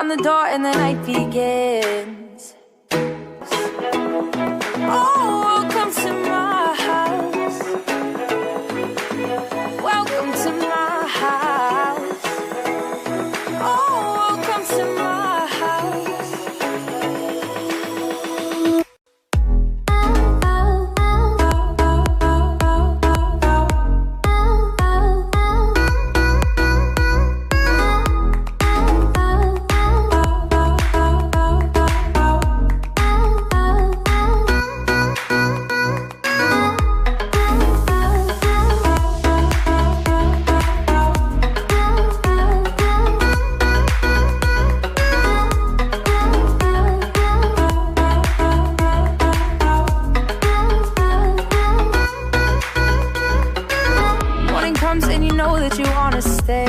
on the door and the night begins. Oh, welcome to my house. Welcome to my house. Oh, welcome to my house. And you know that you wanna stay.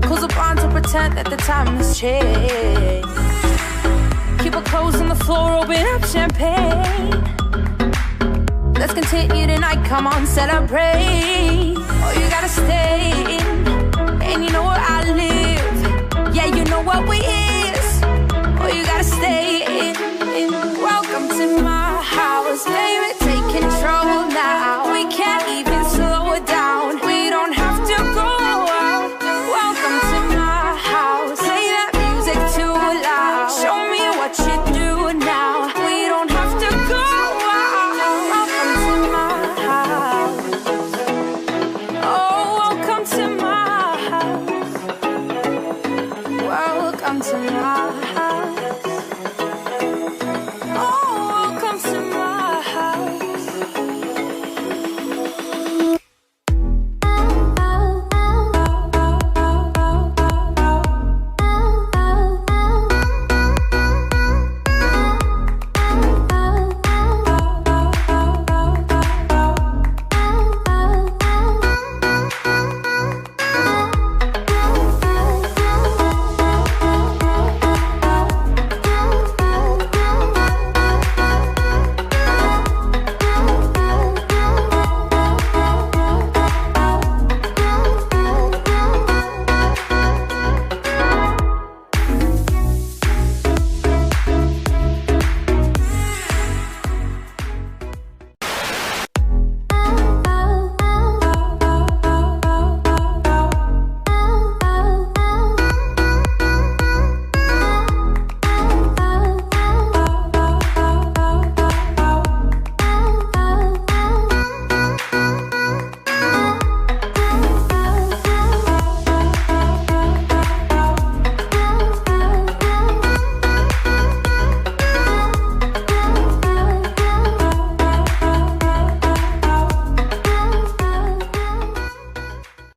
Calls upon to pretend that the time has changed. Keep her clothes on the floor, open up champagne. Let's continue tonight, come on, celebrate. Oh, you got